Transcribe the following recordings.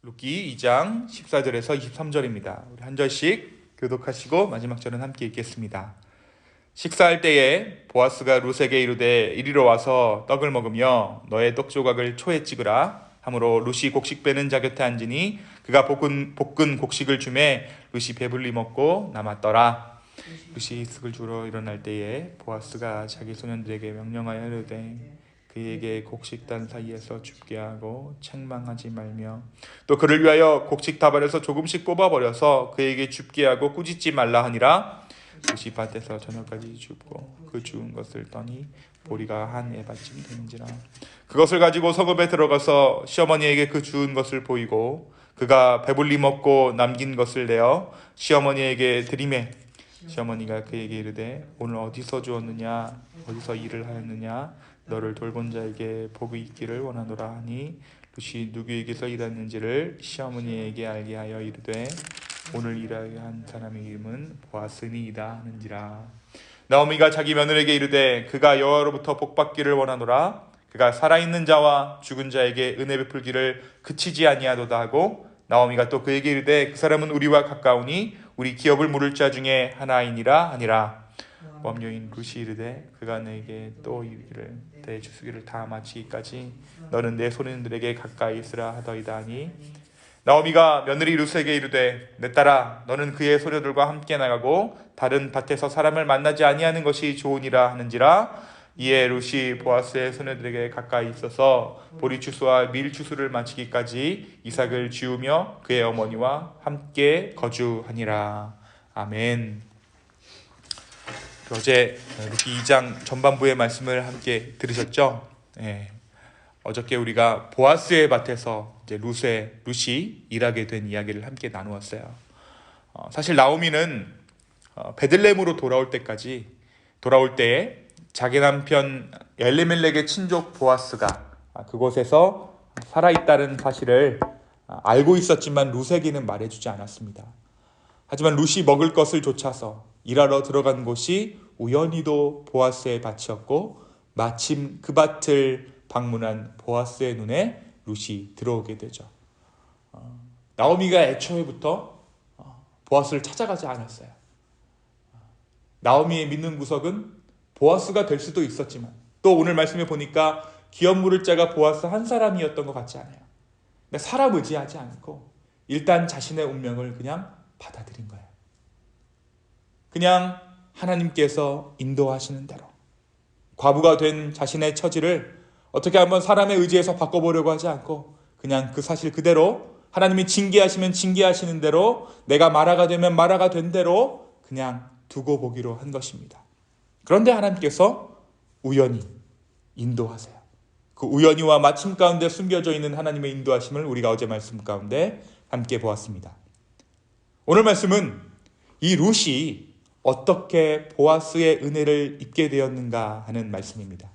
룻기 2장 14절에서 23절입니다. 우리 한 절씩 교독하시고 마지막 절은 함께 읽겠습니다. 식사할 때에 보아스가 룻에게 이르되 이리로 와서 떡을 먹으며 너의 떡 조각을 초에 찍으라 하므로 룻이 곡식 빼는 자 곁에 앉으니 그가 볶은 곡식을 주매 룻이 배불리 먹고 남았더라. 룻이 쓱을 주러 일어날 때에 보아스가 자기 소년들에게 명령하여 이르되 그에게 곡식단 사이에서 줍게 하고 책망하지 말며 또 그를 위하여 곡식 다발에서 조금씩 뽑아버려서 그에게 줍게 하고 꾸짖지 말라 하니라. 룻이 밭에서 저녁까지 줍고 그 주운 것을 떠니 보리가 한 에바쯤 되는지라. 그것을 가지고 성읍에 들어가서 시어머니에게 그 주운 것을 보이고 그가 배불리 먹고 남긴 것을 내어 시어머니에게 드리매 시어머니가 그에게 이르되 오늘 어디서 주었느냐 어디서 일을 하였느냐 너를 돌본 자에게 복이 있기를 원하노라 하니 룻이 누구에게서 일했는지를 시어머니에게 알게 하여 이르되 오늘 일하여 한 사람의 이름은 보아스니이다 하는지라. 나오미가 자기 며느리에게 이르되 그가 여호와로부터 복받기를 원하노라. 그가 살아있는 자와 죽은 자에게 은혜 베풀기를 그치지 아니하도다 하고 나오미가 또 그에게 이르되 그 사람은 우리와 가까우니 우리 기업을 물을 자 중에 하나이니라 하니라. 범여인 룻이 이르되 그가 내게 또 이르기를 내 주수기를 다 마치기까지 너는 내 소년들에게 가까이 있으라 하더이다 하니 나오미가 며느리 룻에게 이르되 내 딸아 너는 그의 소녀들과 함께 나가고 다른 밭에서 사람을 만나지 아니하는 것이 좋으니라 하는지라. 이에 룻이 보아스의 소녀들에게 가까이 있어서 보리 추수와 밀 추수를 마치기까지 이삭을 지우며 그의 어머니와 함께 거주하니라. 아멘. 어제 룻기 2장 전반부의 말씀을 함께 들으셨죠? 네. 어저께 우리가 보아스의 밭에서 이제 룻이 일하게 된 이야기를 함께 나누었어요. 사실 나오미는 베들레헴으로 돌아올 때에 자기 남편 엘리멜렉의 친족 보아스가 그곳에서 살아있다는 사실을 알고 있었지만 룻에게는 말해주지 않았습니다. 하지만 룻이 먹을 것을 좇아서 일하러 들어간 곳이 우연히도 보아스의 밭이었고 마침 그 밭을 방문한 보아스의 눈에 룻이 들어오게 되죠. 나오미가 애초에부터 보아스를 찾아가지 않았어요. 나오미의 믿는 구석은 보아스가 될 수도 있었지만 또 오늘 말씀에 보니까 기업 물을 자가 보아스 한 사람이었던 것 같지 않아요. 근데 사람 의지하지 않고 일단 자신의 운명을 그냥 받아들인 거예요. 그냥 하나님께서 인도하시는 대로 과부가 된 자신의 처지를 어떻게 한번 사람의 의지에서 바꿔보려고 하지 않고 그냥 그 사실 그대로 하나님이 징계하시면 징계하시는 대로 내가 마라가 되면 마라가 된 대로 그냥 두고 보기로 한 것입니다. 그런데 하나님께서 우연히 인도하세요. 그 우연히와 마침 가운데 숨겨져 있는 하나님의 인도하심을 우리가 어제 말씀 가운데 함께 보았습니다. 오늘 말씀은 이 룻이 어떻게 보아스의 은혜를 입게 되었는가 하는 말씀입니다.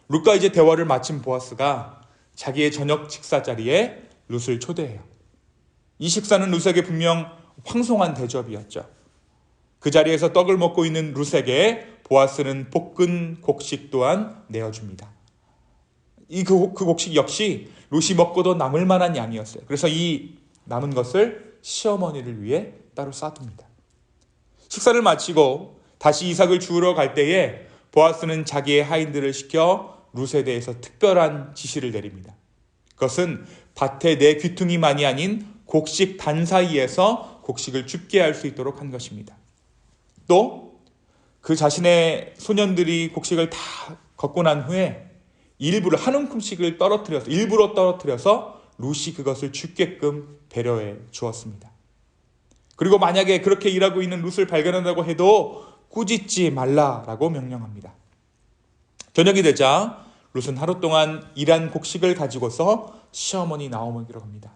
룻과 이제 대화를 마친 보아스가 자기의 저녁 식사 자리에 룻을 초대해요. 이 식사는 룻에게 분명 황송한 대접이었죠. 그 자리에서 떡을 먹고 있는 룻에게 보아스는 볶은 곡식 또한 내어줍니다. 그 곡식 역시 룻이 먹고도 남을 만한 양이었어요. 그래서 이 남은 것을 시어머니를 위해 따로 싸둡니다. 식사를 마치고 다시 이삭을 주우러 갈 때에 보아스는 자기의 하인들을 시켜 룻에 대해서 특별한 지시를 내립니다. 그것은 밭에 내 귀퉁이만이 아닌 곡식 단 사이에서 곡식을 줍게 할 수 있도록 한 것입니다. 또 그 자신의 소년들이 곡식을 다 걷고 난 후에 일부러 한 움큼씩을 일부러 떨어뜨려서 룻이 그것을 줍게끔 배려해 주었습니다. 그리고 만약에 그렇게 일하고 있는 룻을 발견한다고 해도 꾸짖지 말라라고 명령합니다. 저녁이 되자 룻은 하루 동안 일한 곡식을 가지고서 시어머니 나오미로 갑니다.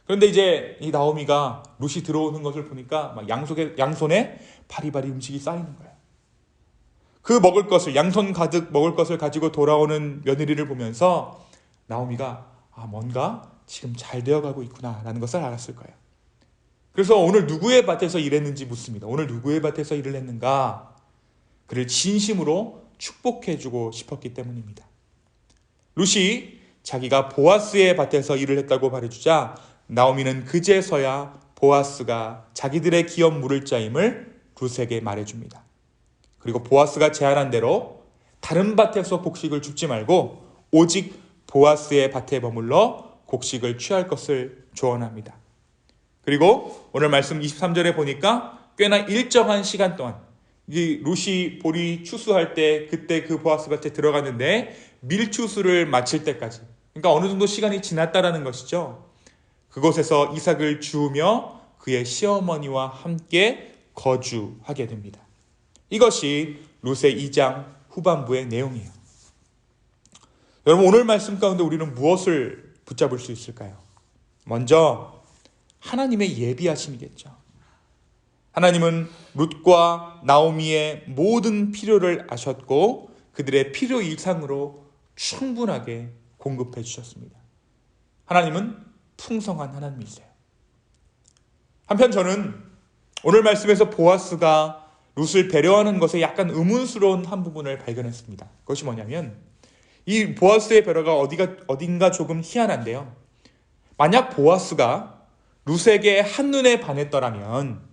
그런데 이제 이 나오미가 룻이 들어오는 것을 보니까 막 양손에 바리바리 음식이 쌓이는 거예요. 그 먹을 것을 양손 가득 먹을 것을 가지고 돌아오는 며느리를 보면서 나오미가 뭔가 지금 잘 되어가고 있구나라는 것을 알았을 거예요. 그래서 오늘 누구의 밭에서 일했는지 묻습니다. 오늘 누구의 밭에서 일을 했는가? 그를 진심으로 축복해주고 싶었기 때문입니다. 룻이 자기가 보아스의 밭에서 일을 했다고 말해주자 나오미는 그제서야 보아스가 자기들의 기업 물을 자임을 룻에게 말해줍니다. 그리고 보아스가 제안한 대로 다른 밭에서 곡식을 줍지 말고 오직 보아스의 밭에 머물러 곡식을 취할 것을 조언합니다. 그리고 오늘 말씀 23절에 보니까 꽤나 일정한 시간 동안 이 룻이 보리 추수할 때 그때 그 보아스 밭에 들어갔는데 밀추수를 마칠 때까지, 그러니까 어느 정도 시간이 지났다라는 것이죠. 그곳에서 이삭을 주우며 그의 시어머니와 함께 거주하게 됩니다. 이것이 룻의 2장 후반부의 내용이에요. 여러분, 오늘 말씀 가운데 우리는 무엇을 붙잡을 수 있을까요? 먼저 하나님의 예비하심이겠죠. 하나님은 룻과 나오미의 모든 필요를 아셨고 그들의 필요 이상으로 충분하게 공급해 주셨습니다. 하나님은 풍성한 하나님이세요. 한편 저는 오늘 말씀에서 보아스가 룻을 배려하는 것에 약간 의문스러운 한 부분을 발견했습니다. 그것이 뭐냐면 이 보아스의 배려가 어딘가 조금 희한한데요. 만약 보아스가 룻에게 한눈에 반했더라면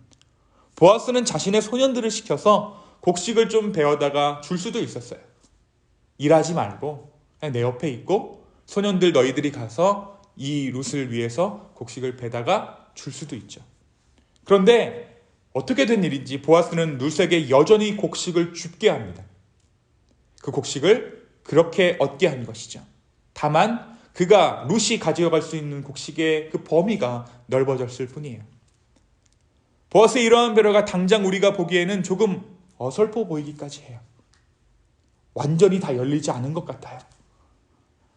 보아스는 자신의 소년들을 시켜서 곡식을 좀 베어다가 줄 수도 있었어요. 일하지 말고 그냥 내 옆에 있고 소년들 너희들이 가서 이 룻을 위해서 곡식을 베다가 줄 수도 있죠. 그런데 어떻게 된 일인지 보아스는 룻에게 여전히 곡식을 줍게 합니다. 그 곡식을 그렇게 얻게 한 것이죠. 다만 그가 룻이 가져갈 수 있는 곡식의 그 범위가 넓어졌을 뿐이에요. 보아스의 이러한 배려가 당장 우리가 보기에는 조금 어설퍼 보이기까지 해요. 완전히 다 열리지 않은 것 같아요.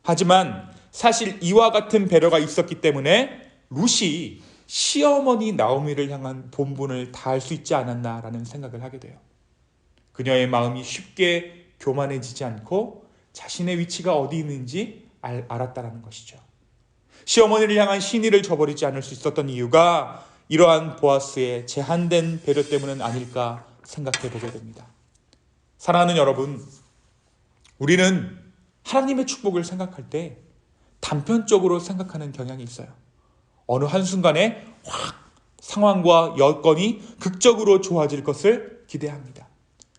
하지만 사실 이와 같은 배려가 있었기 때문에 룻이 시어머니 나오미를 향한 본분을 다할 수 있지 않았나라는 생각을 하게 돼요. 그녀의 마음이 쉽게 교만해지지 않고 자신의 위치가 어디 있는지 알았다라는 것이죠. 시어머니를 향한 신의를 저버리지 않을 수 있었던 이유가 이러한 보아스의 제한된 배려 때문은 아닐까 생각해 보게 됩니다. 사랑하는 여러분, 우리는 하나님의 축복을 생각할 때 단편적으로 생각하는 경향이 있어요. 어느 한순간에 확 상황과 여건이 극적으로 좋아질 것을 기대합니다.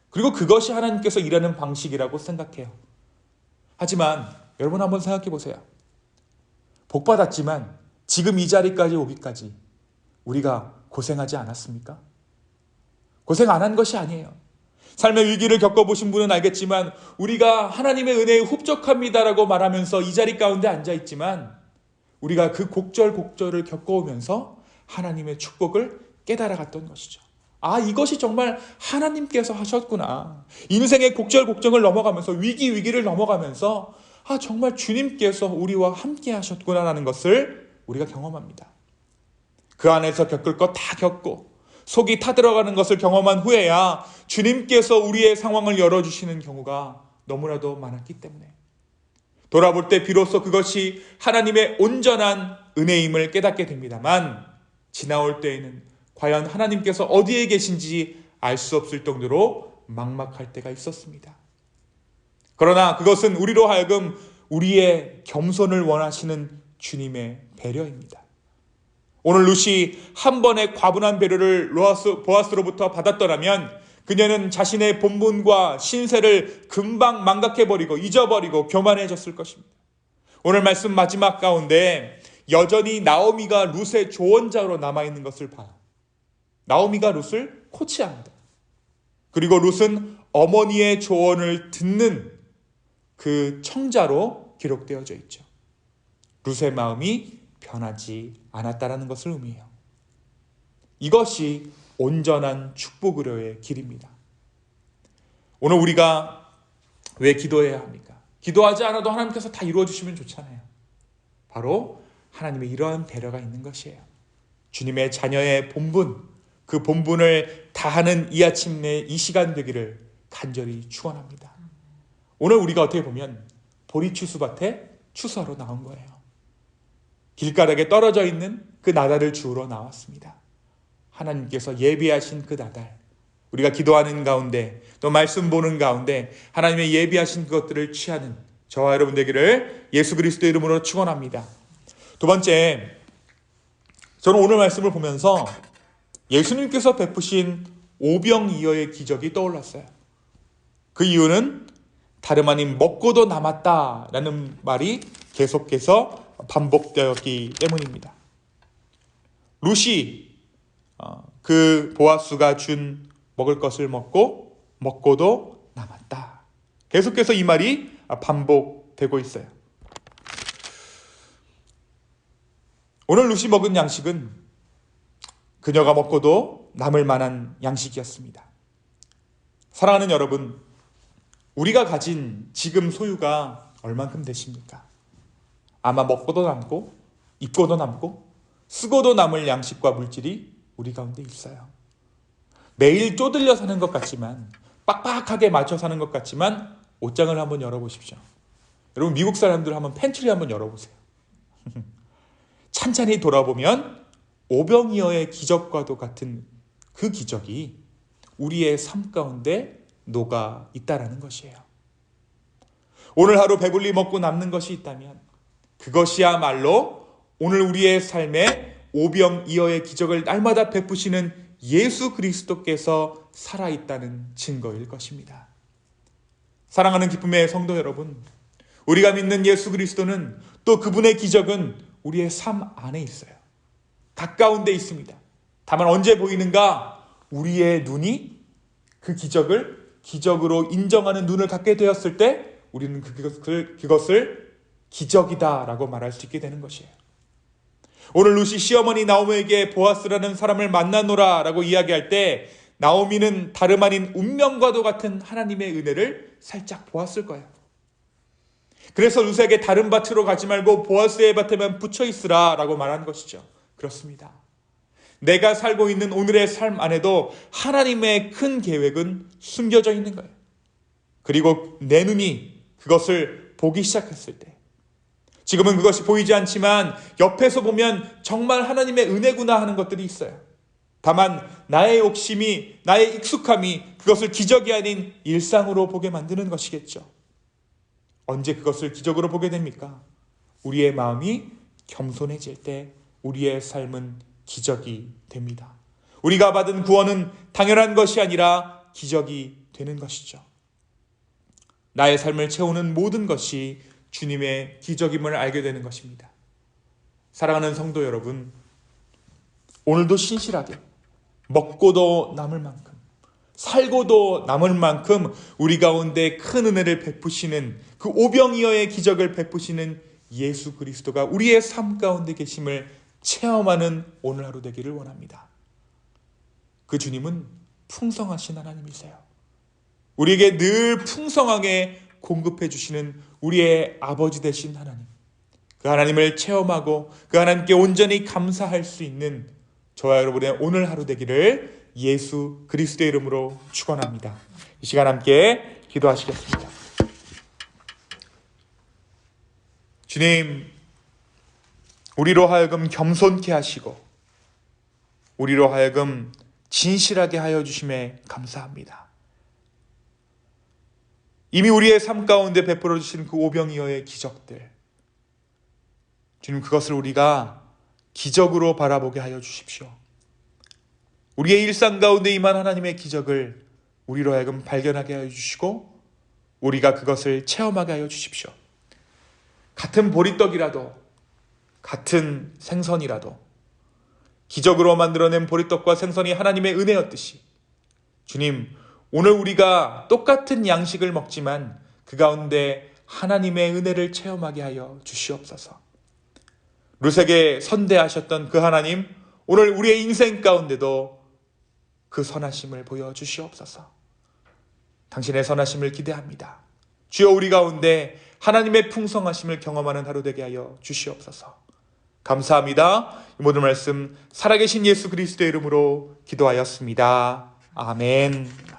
그리고 그것이 하나님께서 일하는 방식이라고 생각해요. 하지만 여러분 한번 생각해 보세요. 복받았지만 지금 이 자리까지 오기까지 우리가 고생하지 않았습니까? 고생 안 한 것이 아니에요. 삶의 위기를 겪어보신 분은 알겠지만 우리가 하나님의 은혜에 흡족합니다라고 말하면서 이 자리 가운데 앉아있지만 우리가 그 곡절곡절을 겪어오면서 하나님의 축복을 깨달아갔던 것이죠. 아, 이것이 정말 하나님께서 하셨구나. 인생의 곡절곡절을 넘어가면서 위기를 넘어가면서 아, 정말 주님께서 우리와 함께 하셨구나라는 것을 우리가 경험합니다. 그 안에서 겪을 것 다 겪고 속이 타들어가는 것을 경험한 후에야 주님께서 우리의 상황을 열어주시는 경우가 너무나도 많았기 때문에 돌아볼 때 비로소 그것이 하나님의 온전한 은혜임을 깨닫게 됩니다만 지나올 때에는 과연 하나님께서 어디에 계신지 알 수 없을 정도로 막막할 때가 있었습니다. 그러나 그것은 우리로 하여금 우리의 겸손을 원하시는 주님의 배려입니다. 오늘 룻이 한 번의 과분한 배려를 보아스로부터 받았더라면 그녀는 자신의 본분과 신세를 금방 망각해버리고 잊어버리고 교만해졌을 것입니다. 오늘 말씀 마지막 가운데 여전히 나오미가 룻의 조언자로 남아있는 것을 봐요. 나오미가 룻을 코치합니다. 그리고 룻은 어머니의 조언을 듣는 그 청자로 기록되어져 있죠. 룻의 마음이 변하지 않았다라는 것을 의미해요. 이것이 온전한 축복으로의 길입니다. 오늘 우리가 왜 기도해야 합니까? 기도하지 않아도 하나님께서 다 이루어 주시면 좋잖아요. 바로 하나님의 이러한 배려가 있는 것이에요. 주님의 자녀의 본분, 그 본분을 다하는 이 아침 내 이 시간 되기를 간절히 축원합니다. 오늘 우리가 어떻게 보면 보리 추수밭에 추수하러 나온 거예요. 길가락에 떨어져 있는 그 나달을 주우러 나왔습니다. 하나님께서 예비하신 그 나달, 우리가 기도하는 가운데 또 말씀 보는 가운데 하나님의 예비하신 그것들을 취하는 저와 여러분 되기를 예수 그리스도의 이름으로 축원합니다. 두 번째, 저는 오늘 말씀을 보면서 예수님께서 베푸신 오병이어의 기적이 떠올랐어요. 그 이유는 다름 아닌 먹고도 남았다라는 말이 계속해서 반복되었기 때문입니다. 룻이 그 보아스가 준 먹을 것을 먹고도 남았다. 계속해서 이 말이 반복되고 있어요. 오늘 룻이 먹은 양식은 그녀가 먹고도 남을 만한 양식이었습니다. 사랑하는 여러분, 우리가 가진 지금 소유가 얼만큼 되십니까? 아마 먹고도 남고 입고도 남고 쓰고도 남을 양식과 물질이 우리 가운데 있어요. 매일 쪼들려 사는 것 같지만, 빡빡하게 맞춰 사는 것 같지만 옷장을 한번 열어보십시오. 여러분, 미국 사람들 한번 팬트리 한번 열어보세요. 찬찬히 돌아보면 오병이어의 기적과도 같은 그 기적이 우리의 삶 가운데 녹아 있다라는 것이에요. 오늘 하루 배불리 먹고 남는 것이 있다면 그것이야말로 오늘 우리의 삶에 오병이어의 기적을 날마다 베푸시는 예수 그리스도께서 살아있다는 증거일 것입니다. 사랑하는 기쁨의 성도 여러분, 우리가 믿는 예수 그리스도는 또 그분의 기적은 우리의 삶 안에 있어요. 가까운 데 있습니다. 다만 언제 보이는가? 우리의 눈이 그 기적을 기적으로 인정하는 눈을 갖게 되었을 때 우리는 그것을 기적이다라고 말할 수 있게 되는 것이에요. 오늘 룻이 시어머니 나오미에게 보아스라는 사람을 만나노라 라고 이야기할 때 나오미는 다름 아닌 운명과도 같은 하나님의 은혜를 살짝 보았을 거예요. 그래서 룻에게 다른 밭으로 가지 말고 보아스의 밭에만 붙여 있으라 라고 말한 것이죠. 그렇습니다. 내가 살고 있는 오늘의 삶 안에도 하나님의 큰 계획은 숨겨져 있는 거예요. 그리고 내 눈이 그것을 보기 시작했을 때, 지금은 그것이 보이지 않지만 옆에서 보면 정말 하나님의 은혜구나 하는 것들이 있어요. 다만 나의 욕심이, 나의 익숙함이 그것을 기적이 아닌 일상으로 보게 만드는 것이겠죠. 언제 그것을 기적으로 보게 됩니까? 우리의 마음이 겸손해질 때 우리의 삶은 기적이 됩니다. 우리가 받은 구원은 당연한 것이 아니라 기적이 되는 것이죠. 나의 삶을 채우는 모든 것이 주님의 기적임을 알게 되는 것입니다. 사랑하는 성도 여러분, 오늘도 신실하게 먹고도 남을 만큼, 살고도 남을 만큼 우리 가운데 큰 은혜를 베푸시는 그 오병이어의 기적을 베푸시는 예수 그리스도가 우리의 삶 가운데 계심을 체험하는 오늘 하루 되기를 원합니다. 그 주님은 풍성하신 하나님이세요. 우리에게 늘 풍성하게 공급해 주시는 우리의 아버지 되신 하나님, 그 하나님을 체험하고 그 하나님께 온전히 감사할 수 있는 저와 여러분의 오늘 하루 되기를 예수 그리스도의 이름으로 축원합니다. 이 시간 함께 기도하시겠습니다. 주님, 우리로 하여금 겸손케 하시고 우리로 하여금 진실하게 하여 주심에 감사합니다. 이미 우리의 삶 가운데 베풀어 주신 그 오병이어의 기적들, 주님, 그것을 우리가 기적으로 바라보게 하여 주십시오. 우리의 일상 가운데 임한 하나님의 기적을 우리로 하여금 발견하게 하여 주시고 우리가 그것을 체험하게 하여 주십시오. 같은 보리떡이라도, 같은 생선이라도 기적으로 만들어낸 보리떡과 생선이 하나님의 은혜였듯이 주님, 오늘 우리가 똑같은 양식을 먹지만 그 가운데 하나님의 은혜를 체험하게 하여 주시옵소서. 룻에게 선대하셨던 그 하나님, 오늘 우리의 인생 가운데도 그 선하심을 보여주시옵소서. 당신의 선하심을 기대합니다. 주여, 우리 가운데 하나님의 풍성하심을 경험하는 하루 되게 하여 주시옵소서. 감사합니다. 이 모든 말씀 살아계신 예수 그리스도의 이름으로 기도하였습니다. 아멘.